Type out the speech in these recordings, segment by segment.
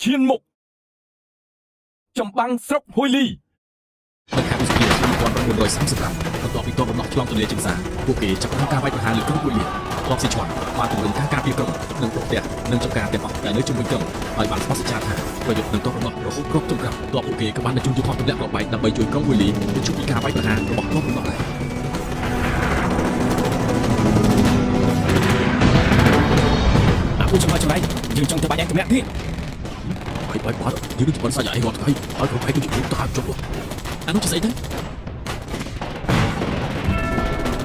ឈានមុខចំបាំងស្រុកហួយលីនៅខែឧសភាឆ្នាំ1935បន្ទាប់ពីទ័ពរំដោះឆ្លងទន្លេចិនសាពួកគេចាប់ផ្ដើមការវាយប្រហារលើក្រុងហួយលីទ័ពស៊ីឈ្វ័នបានពង្រឹងការការពារក្រុងនិងប្រទេសនិងចំការទាំងអស់ដែលនៅជុំវិញក្រុងហើយបានស្បសចាថាប្រយុទ្ធនឹងទ័ពរំដោះរហូតគ្រប់ចុងក្រោយទ័ពពួកគេក៏បានបញ្ជូនយុទ្ធទម្លាក់ប្របែកដើម្បីជួយក្រុងហួយលីទៅជុំពីការវាយប្រហាររបស់ទ័ពរំដោះដែរពួកចំណាយយើងចង់ទៅបាញ់ឯងទម្លាក់ទៀតហើយបាត់យើងនឹងជប៉ុនសាច់ឲ្យរត់ទៅហើយគ្រប់ឯងទៅជុំទៅហើយជុំអានោះជាស្អីទៅ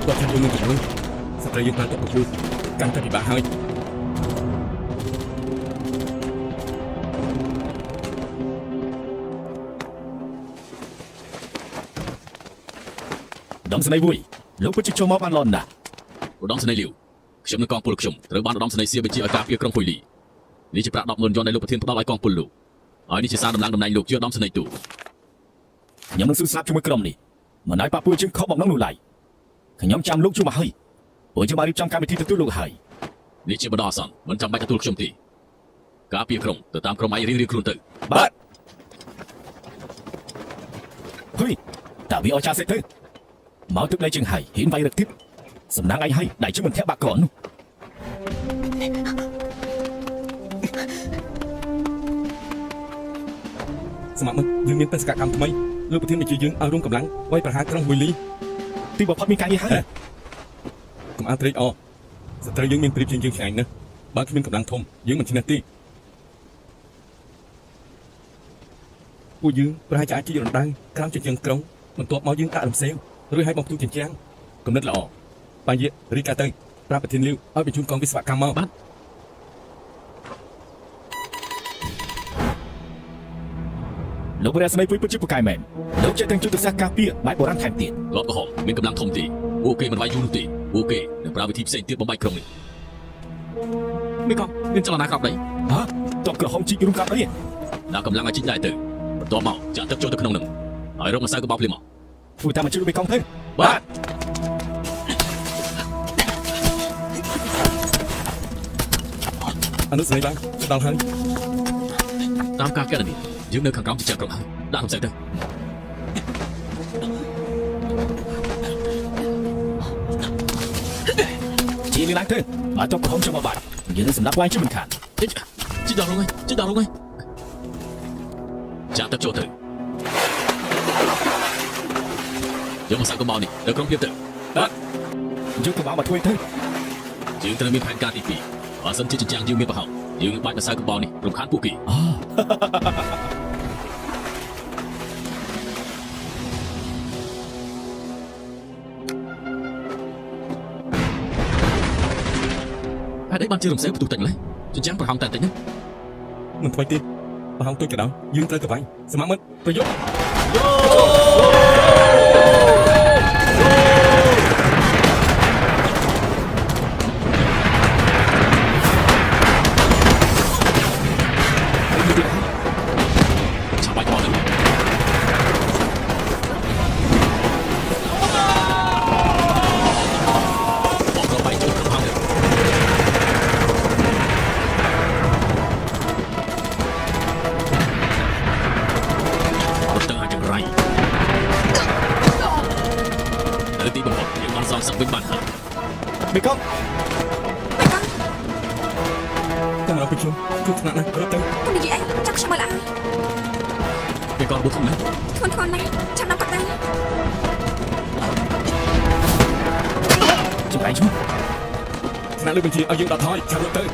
គាត់ថាយើងនឹងជាមួយស្ត្រីយើងបានទៅប្រគួតកាន់តែពិបាកហើយដំស្នៃវុយលោកពិតជាចូលមកបានលន់ណាស់ឧត្តមសេនីយ៍លាវខ្ញុំនឹងកងពលខ្ញុំត្រូវបានឧត្តមសេនីយ៍សៀបញ្ជាឲ្យការពារក្រុងហួយលីនេះជាប្រាក់ 10,000 យន់ដែលលោកប្រធានផ្ដល់ឲ្យកងពលលោកហើយនេះជាសារដំឡើងតំណែងលោកជាឧត្តមសេនីយ៍ទូខ្ញុំនឹងស៊ូស្លាប់ជាមួយក្រុមនេះមិនឲ្យប៉ះពួយជាងខុសបំណងនោះឡើយខ្ញុំចាំលោកជួបមកហើយពួកយើងបានរៀបចំកម្មវិធីទទួលលោកហើយនេះជាបណ្ដោះអាសន្នមិនចាំបាច់ទទួលខ្ញុំទេការពារក្រុងទៅតាមក្រុមឯងរៀងៗខ្លួនទៅបាទហ៊ុយតើវាអស់ចាសេទៅមកទឹកដីជាងហើយហ៊ានវាយរឹកទៀតសំណាងឯងហើយដៃជិះមិនធាក់បាក់ក្រនោះស្មាក់មិញយើងមានបេសកកម្មថ្មីលោកប្រធានបញ្ជាយើងឲ្យរួមកម្លាំងវាយប្រហារក្រុងហួយលីទីបំផុតមានការងារហើយកុំអាត្រេកអរសត្រូវយើងមានព្រៀបជាងយើងឆ្ងាញ់ណាស់បើគ្មានកម្លាំងធំយើងមិនឈ្នះទេពួកយើងប្រហែលជាអាចជិះរំដៅក្រោមជញ្ជាំងក្រុងបន្ទាប់មកយើងដាក់រំសេវឬឲ្យបំផ្ទុះជញ្ជាំងគំនិតល្អបាយារីកាទៅប្រាប់ប្រធានលាវឲ្យបញ្ជូនកងវិស្វកម្មមកបាទលោកព្រះស្មីពុយពិតជាពូកែមែនលោកចេះទាំងយុទ្ធសាស្ត្រការពារបែបបុរាណថែមទៀតលបក្រហមមានកម្លាំងធំទេពួកគេមិនវាយយូរនោះទេពួកគេនឹងប្រើវិធីផ្សេងទៀតបំបែកក្រុងនេះមីកងមានចលនាក្រោកដីហ៎តបក្រហមជីករុំកាប់អីដាក់កម្លាំងឲ្យជីកដែរទៅបន្ទាប់មកចាក់ទឹកចូលទៅក្នុងនឹងហើយរកម្សៅកបោភ្លាមមកធ្វើតាមបញ្ជាមីកងទៅបាទអនុស្រីឡើងដល់ហើយតាមការកណនីយើងនៅខាងក្រោមជញ្ជាំងក្រុងហើយដាក់រំសេវទៅជីនេះឡើងទៅបើតបក្រហមចូលមកបាត់យើងនឹងសម្រាប់វាយជាមិនខានជីដល់រងហើយជីដល់រងហើយចាក់ទឹកចូលទៅយកមកសាកុំបោនេះទៅក្រុងព្រៀបទៅបាទយកកុំបោមកធ្វើទៅយើងត្រូវមានផែនការទី2បើសិនជាជញ្ជាំងយើងមានប្រហោងយើងបាច់មកសាកុំបោនេះរំខានពួកគេហេតុអីបានជារំសេវផ្ទុះតិចម្ល៉េះជញ្ជាំងប្រហោងតែតិចណាមិនថ្មីទេប្រហោងទុយក៏ដោយយើងត្រូវទៅបាញ់ស្មាក់មិញប្រយុទ្ធចាំបាច់មកទៅបងក៏បាយចូលក្រុមហោងទៅទីបំផុតយើងបានសងសឹកវិញបានហើយមីកងតាមរកពីខ្ញុំគ្រោះថ្នាក់ណាស់រត់ទៅទៅនិយាយអីចាំខ្ញុំមើលឲ្យមីកងបុកណាស់ធ្ងន់ណាស់ចាំដល់បាត់ទៅចម្លែកឈ្មោះថ្នាក់លើបញ្ជាឲ្យយើងដកថយចាំរត់ទៅ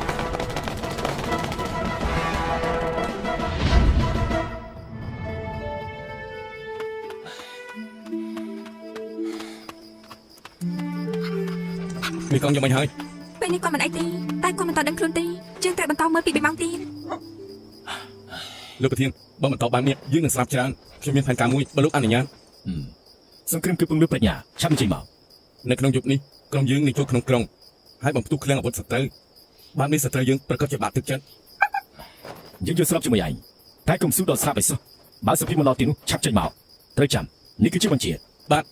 មីកងយកមិនហើយពេលនេះគាត់មិនអីទេតែគាត់មិនតដឹងខ្លួនទេយើងត្រូវបន្តមើលពី3ម៉ោងទៀតលោកប្រធានបើមិនតបបែបនេះយើងនឹងស្លាប់ច្រើនខ្ញុំមានផែនការមួយបើលោកអនុញ្ញាតសង្គ្រាមគឺពង្រឹងប្រាជ្ញាឆាប់បញ្ចេញមកនៅក្នុងយុគនេះក្រុមយើងនឹងចូលក្នុងក្រុងហើយបំផ្ទុះឃ្លាំងអាវុធសត្រូវបែបនេះសត្រូវយើងប្រកាសជាបាក់ទឹកចិត្តយើងយកស្រាប់ជាមួយឯងតែកុំស៊ូដល់ស្រាប់ឲ្យសោះបើសុភីមកដល់ទីនោះឆាប់ចេញមកត្រូវចាំនេះគឺជាបញ្ជាបាទ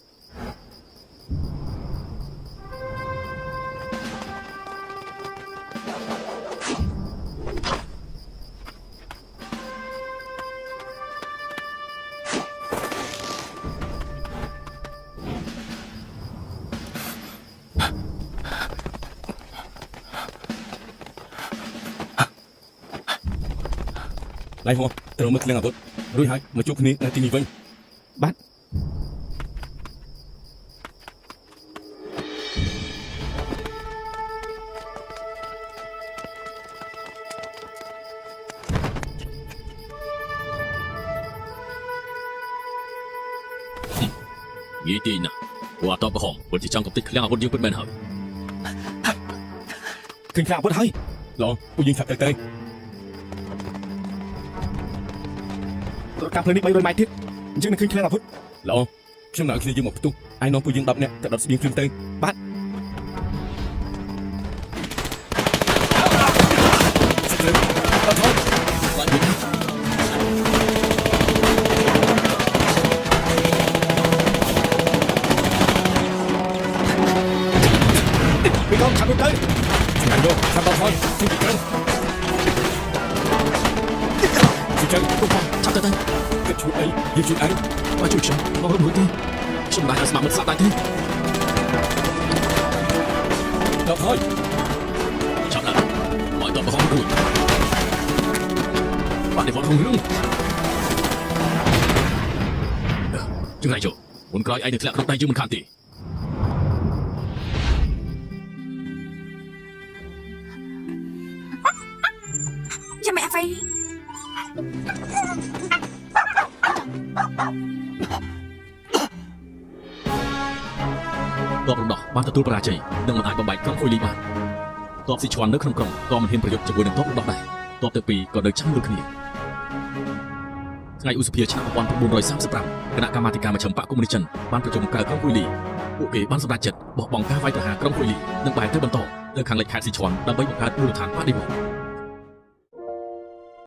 ឡៃហោះត្រូវមើលឃ្លាំងអាវុធរួចហើយមកជួបគ្នានៅទីនេះវិញ បាទ និយាយទីណាពួកអតបកំហំពិតជាចង់កំទេចឃ្លាំងអាវុធយើងពិតមែនហើយ ឃើញខ្លាំងពុតហើយ ល្អពួកយើងឆាប់ទៅ រត់កាំភ្លើងនេះ300ម៉ែត្រទៀតអញ្ចឹងនឹងឃើញខ្លាំងអាវុធ ល្អខ្ញុំនៅគ្នាយើងមកផ្ទុះឯនាំពួកយើង10នាក់ទៅដុតស្បៀងគ្រឿងទៅ បាទ អត់ថយ ខ្លាចវិញណា ពីកងឆាប់ទៅ ឆ្ងាញ់យកឆាប់ដល់ថយជួយពីក្រឹងជួយចឹងទុកផង ឆាប់ទៅ គិតជួយអីយើងជួយអី មកជួយខ្ញុំមករត់មួយទេខ្ញុំមិនអាចស្មាត់មិនស្លាប់ដែរទេ ដល់ថយ ឆាប់ឡើងមកតបកំហំរួចបាទនេះវត្តក្នុងរឿងជើងឯងចូលមុនក្រោយឯងនឹងធ្លាក់ក្នុងដៃយើងមិនខានទេ ចាំមិនអី តបរំដោះបានទទួលបរាជ័យនិងមិនអាចបំបែកក្រុមអ៊ុយលីបានតបស៊ីឈ្វាន់នៅក្នុងក្រុមក៏មិនហ៊ានប្រយុទ្ធជាមួយនឹងតបរំដោះដែរតបទាំងពីរក៏នៅចាំមើលគ្នាថ្ងៃឧសភាឆ្នាំ1935គណៈកម្មាធិការមជ្ឈិមបកកុម្មុយនីសចិនបានប្រជុំកៅក្រុមអ៊ុយលីពួកគេបានសម្រេចចិត្តបោះបង់ការវាយប្រហារក្រុមអ៊ុយលីនិងបែរទៅបន្តទៅខាងលិចខេត្តស៊ីឈ្វាន់ដើម្បីបង្កើតមូលដ្ឋានបដិវត្តន៍